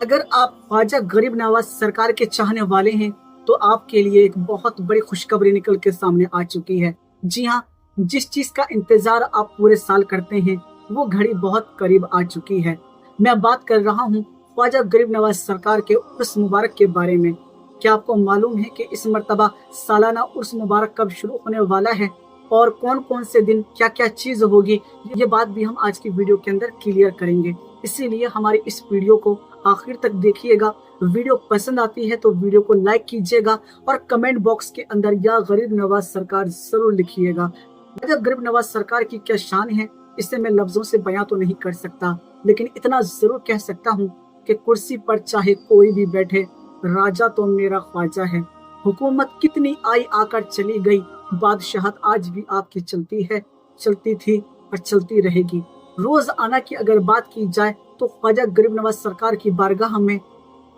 अगर आप ख्वाजा गरीब नवाज सरकार के चाहने वाले हैं तो आपके लिए एक बहुत बड़ी खुशखबरी निकल के सामने आ चुकी है। जी हाँ, जिस चीज का इंतजार आप पूरे साल करते हैं वो घड़ी बहुत करीब आ चुकी है। मैं बात कर रहा हूँ ख्वाजा गरीब नवाज सरकार के उर्स मुबारक के बारे में। क्या आपको मालूम है कि इस मर्तबा सालाना उर्स मुबारक कब शुरू होने वाला है और कौन कौन से दिन क्या क्या चीज होगी? ये बात भी हम आज की वीडियो के अंदर क्लियर करेंगे। इसीलिए हमारी इस वीडियो को आखिर तक देखिएगा। वीडियो पसंद आती है तो वीडियो को लाइक कीजिएगा और कमेंट बॉक्स के अंदर या गरीब नवाज सरकार जरूर लिखिएगा। गरीब नवाज सरकार की क्या शान है, इसे मैं लफ्जों से बयां तो नहीं कर सकता, लेकिन इतना जरूर कह सकता हूँ कि कुर्सी पर चाहे कोई भी बैठे, राजा तो मेरा ख्वाजा है। हुकूमत कितनी आई आकर चली गई, बादशाहत आज भी आपकी चलती है, चलती थी और चलती रहेगी। रोज आना की अगर बात की जाए तो ख्वाजा गरीब नवाज सरकार की बारगाह में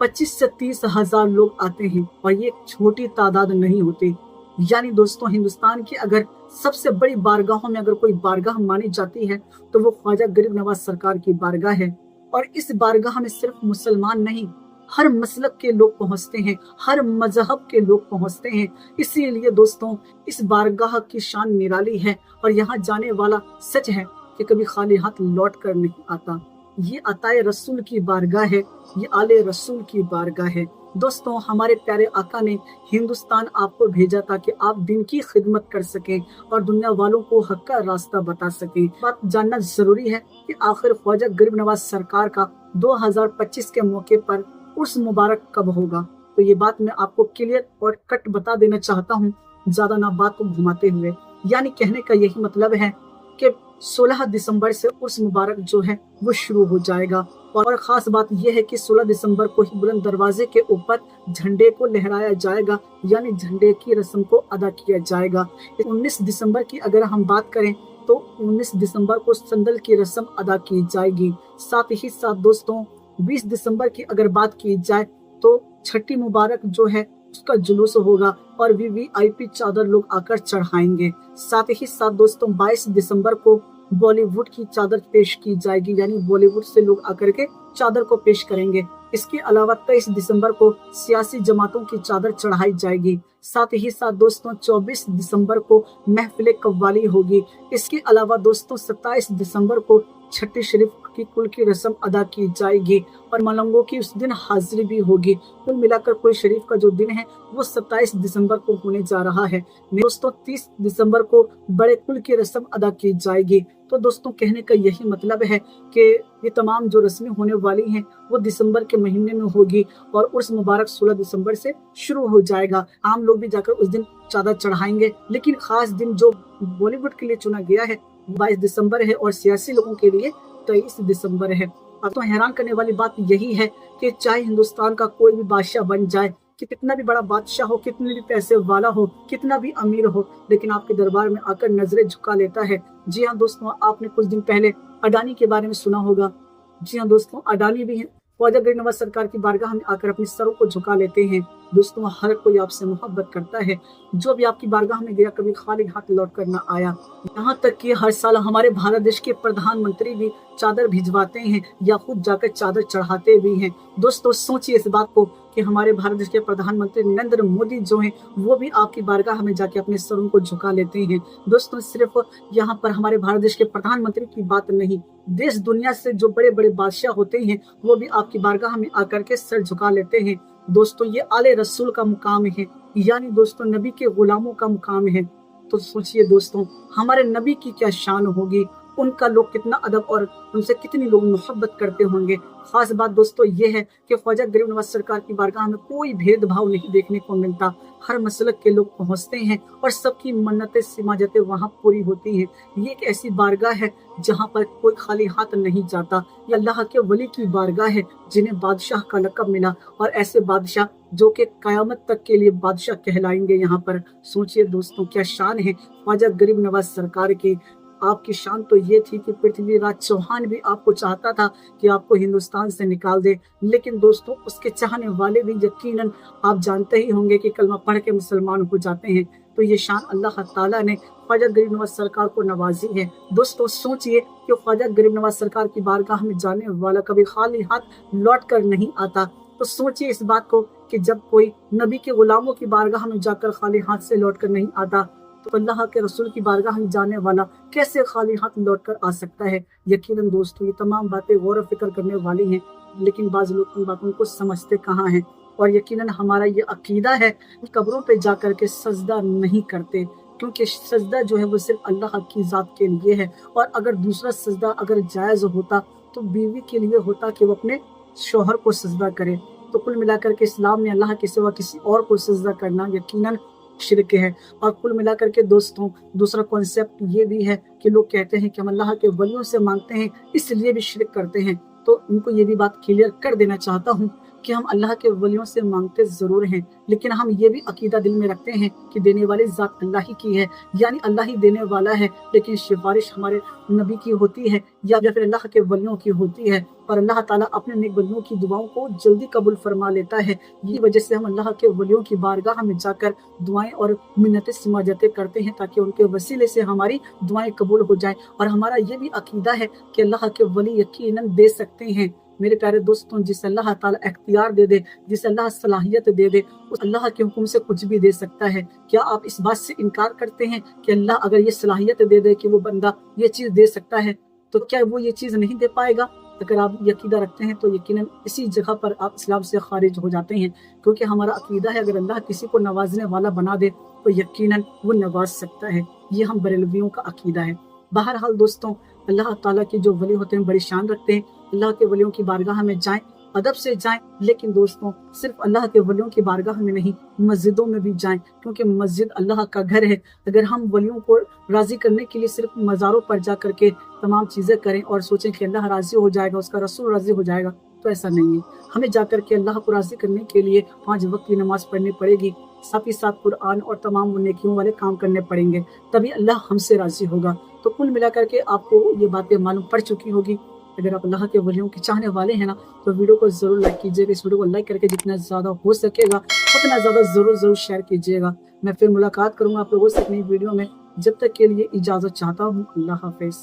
25 से 30 हजार लोग आते हैं और ये एक छोटी तादाद नहीं होती। यानी दोस्तों, हिंदुस्तान की अगर सबसे बड़ी बारगाहों में अगर कोई बारगाह मानी जाती है तो वो ख्वाजा गरीब नवाज सरकार की बारगाह है। और इस बारगाह में सिर्फ मुसलमान नहीं, हर मसलक के लोग पहुंचते हैं, हर मजहब के लोग पहुंचते हैं। इसीलिए दोस्तों, इस बारगाह की शान निराली है और यहाँ जाने वाला सच है कि कभी खाली हाथ लौट कर नहीं आता। ये अताए रसूल की बारगाह है, ये आले रसूल की बारगाह है। दोस्तों, हमारे प्यारे आका ने हिंदुस्तान आपको भेजा था कि आप दिन की खिदमत कर सकें और दुनिया वालों को हक का रास्ता बता सकें। बात जानना जरूरी है कि आखिर ख्वाजा गरीब नवाज सरकार का 2025 के मौके पर उर्स मुबारक कब होगा। तो ये बात मैं आपको क्लियर और कट बता देना चाहता हूँ, ज्यादा ना बात को घुमाते हुए। यानी कहने का यही मतलब है कि 16 दिसंबर से उर्स मुबारक जो है वो शुरू हो जाएगा। और खास बात यह है कि 16 दिसंबर को ही बुलंद दरवाजे के ऊपर झंडे को लहराया जाएगा, यानी झंडे की रस्म को अदा किया जाएगा। 19 दिसंबर की अगर हम बात करें तो 19 दिसंबर को संदल की रस्म अदा की जाएगी। साथ ही साथ दोस्तों, 20 दिसंबर की अगर बात की जाए तो छठी मुबारक जो है उसका जुलूस होगा और वीवीआईपी चादर लोग आकर चढ़ाएंगे। साथ ही साथ दोस्तों, 22 दिसंबर को बॉलीवुड की चादर पेश की जाएगी, यानी बॉलीवुड से लोग आकर के चादर को पेश करेंगे। इसके अलावा 23 दिसंबर को सियासी जमातों की चादर चढ़ाई जाएगी। साथ ही साथ दोस्तों, 24 दिसंबर को महफिल कव्वाली होगी। इसके अलावा दोस्तों, 27 दिसंबर को छठी शरीफ की कुल की रस्म अदा की जाएगी और मलंगों की उस दिन हाजिरी भी होगी। कुल मिलाकर कुल शरीफ का जो दिन है वो 27 दिसंबर को होने जा रहा है। दोस्तों, 30 दिसंबर को बड़े कुल की रस्म अदा की जाएगी। तो दोस्तों, कहने का यही मतलब है कि ये तमाम जो रस्में होने वाली हैं वो दिसंबर के महीने में होगी और उर्स मुबारक 16 दिसंबर से शुरू हो जाएगा। आम लोग भी जाकर उस दिन चादर चढ़ाएंगे, लेकिन खास दिन जो बॉलीवुड के लिए चुना गया है 22 दिसंबर है और सियासी लोगों के लिए 23 दिसंबर है। अब तो हैरान करने वाली बात यही है कि चाहे हिंदुस्तान का कोई भी बादशाह बन जाए, कि कितना भी बड़ा बादशाह हो, कितने भी पैसे वाला हो, कितना भी अमीर हो, लेकिन आपके दरबार में आकर नजरें झुका लेता है। जी हाँ दोस्तों, आपने कुछ दिन पहले अडानी के बारे में सुना होगा। जी हाँ दोस्तों, अडानी भी ख्वाजा गरीब नवाज सरकार की बारगाह में आकर अपने सरों को झुका लेते हैं। दोस्तों, हर कोई आपसे मोहब्बत करता है। जो भी आपकी बारगाह में गया कभी खाली हाथ लौट कर ना आया। यहाँ तक कि हर साल हमारे भारत देश के प्रधानमंत्री भी चादर भिजवाते हैं या खुद जाकर चादर चढ़ाते भी हैं। दोस्तों, सोचिए इस बात को कि हमारे भारत देश के प्रधानमंत्री नरेंद्र मोदी जो हैं वो भी आपकी बारगाह में जाके अपने सरों को झुका लेते हैं। दोस्तों, सिर्फ यहाँ पर हमारे भारत देश के प्रधानमंत्री की बात नहीं, देश दुनिया से जो बड़े बड़े बादशाह होते हैं वो भी आपकी बारगाह में आकर के सर झुका लेते हैं। दोस्तों, ये आले रसूल का मुकाम है, यानी दोस्तों नबी के गुलामों का मुकाम है। तो सोचिए दोस्तों, हमारे नबी की क्या शान होगी, उनका लोग कितना अदब और उनसे कितनी लोग मोहब्बत करते होंगे। खास बात दोस्तों ये है कि ख्वाजा गरीब नवाज सरकार की बारगाह में कोई भेदभाव नहीं देखने को मिलता। हर मसलक के लोग पहुंचते हैं और सबकी मन्नतें सिमाजतें वहां पूरी होती हैं। ये एक ऐसी बारगाह है जहां पर कोई खाली हाथ नहीं जाता। ये अल्लाह के वली की बारगाह है जिन्हें बादशाह का लक़ब मिला, और ऐसे बादशाह जो कि कयामत तक के लिए बादशाह कहलाएंगे। यहाँ पर सोचिए दोस्तों, क्या शान है ख्वाजा गरीब नवाज सरकार की। आपकी शान तो ये थी कि पृथ्वीराज चौहान भी आपको चाहता था कि आपको हिंदुस्तान से निकाल दे, लेकिन दोस्तों उसके चाहने वाले भी यकीनन आप जानते ही होंगे कि कलमा पढ़ के मुसलमान हो जाते हैं। तो ये शान अल्लाह ताला ने ख्वाजा गरीब नवाज सरकार को नवाजी है। दोस्तों सोचिए कि ख्वाजा गरीब नवाज सरकार की बारगाह में जाने वाला कभी खाली हाथ लौट कर नहीं आता। तो सोचिए इस बात को कि जब कोई नबी के गुलामों की बारगाह में जाकर खाली हाथ से लौट कर नहीं आता, तो अल्लाह के रसूल की बारगाह में जाने वाला कैसे खाली हाथ लौट कर आ सकता है। यकीनन दोस्तों ये तमाम बातें गौर व फिक्र करने वाली हैं, लेकिन बाज़ लोग इन बातों को समझते कहाँ हैं। और यकीनन हमारा ये अकीदा है, कब्रों पे जाकर के सजदा नहीं करते, क्योंकि सजदा जो है वो सिर्फ अल्लाह की ज़ात के लिए है। और अगर दूसरा सजदा अगर जायज़ होता तो बीवी के लिए होता कि वो अपने शौहर को सजदा करे। तो कुल मिलाकर के इस्लाम में अल्लाह के सिवा किसी और को सजदा करना यकीनन शिरक है। और कुल मिलाकर के दोस्तों दूसरा कॉन्सेप्ट ये भी है कि लोग कहते हैं कि हम अल्लाह के वलियों से मांगते हैं, इसलिए भी शिरक करते हैं। तो उनको ये भी बात क्लियर कर देना चाहता हूँ कि हम अल्लाह के वलियों से मांगते ज़रूर हैं, लेकिन हम ये भी अकीदा दिल में रखते हैं कि देने वाली ज़ात अल्लाह ही की है, यानी अल्लाह ही देने वाला है, लेकिन सिफारिश हमारे नबी की होती है या फिर अल्लाह के वलियों की होती है। और अल्लाह ताला अपने नेक बंदों की दुआओं को जल्दी कबूल फरमा लेता है। ये वजह से हम अल्लाह के वलियों की बारगाह में जाकर दुआएं और मिन्नतें समाजतें करते हैं, ताकि उनके वसीले से हमारी दुआएं कबूल हो जाएं। और हमारा ये भी अकीदा है कि अल्लाह के वली यकीनन दे सकते हैं। मेरे प्यारे दोस्तों, जिस अल्लाह ताला इख्तियार दे दे, जिस अल्लाह सलाहियत दे दे, उस अल्लाह के हुक्म से कुछ भी दे सकता है। क्या आप इस बात से इनकार करते हैं कि अल्लाह अगर ये सलाहियत दे दे कि वो बंदा ये चीज़ दे सकता है, तो क्या वो ये चीज़ नहीं दे पाएगा? अगर आप ये अकीदा रखते हैं तो यकीनन इसी जगह पर आप इस्लाम से खारिज हो जाते हैं, क्योंकि हमारा अकीदा है अगर अल्लाह किसी को नवाजने वाला बना दे तो यकीनन वो नवाज सकता है। ये हम बरेलवियों का अकीदा है। बहरहाल दोस्तों, अल्लाह ताला के जो वली होते हैं बड़ी शान रखते हैं। अल्लाह के वलियों की बारगाह में जाएं, अदब से जाएं, लेकिन दोस्तों सिर्फ अल्लाह के वलियों की बारगाह में नहीं, मस्जिदों में भी जाएं, क्योंकि मस्जिद अल्लाह का घर है। अगर हम वलियों को राज़ी करने के लिए सिर्फ मज़ारों पर जा कर के तमाम चीज़ें करें और सोचें कि अल्लाह राज़ी हो जाएगा, उसका रसूल राज़ी हो जाएगा, तो ऐसा नहीं है। हमें जा कर के अल्लाह को राज़ी करने के लिए 5 वक्त की नमाज़ पढ़नी पड़ेगी, साथ ही साथ कुरान और तमाम नेकियों वाले काम करने पड़ेंगे, तभी अल्लाह हमसे राज़ी होगा। तो कुल मिलाकर के आपको ये बातें मालूम पड़ चुकी होगी। अगर आप अल्लाह के वलियों के चाहने वाले हैं ना, तो वीडियो को ज़रूर लाइक कीजिएगा। इस वीडियो को लाइक करके जितना ज़्यादा हो सकेगा उतना ज़्यादा ज़रूर शेयर कीजिएगा। मैं फिर मुलाकात करूँगा आप लोगों से अपनी वीडियो में। जब तक के लिए इजाज़त चाहता हूँ। अल्लाह हाफ़िज़।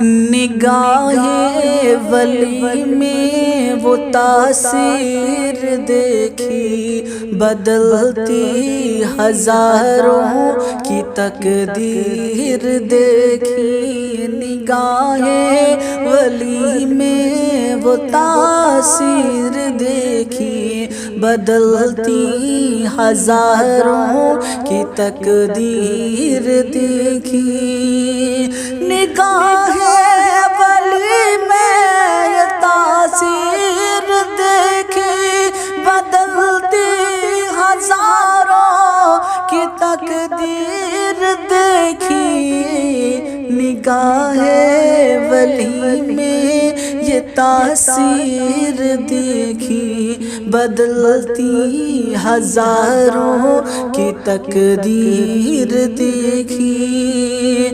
निगाहे वली में वो तासीर देखी, बदलती हजारों की तकदीर देखी। निगाहे वली में वो तासीर देखी, बदलती हजारों की तकदीर देखी। निगाहे वली में ये तासीर देखी, बदलती हजारों की तकदीर देखी। निगाहे वली में ये तासीर देखी, बदलती हजारों की तकदीर देखी।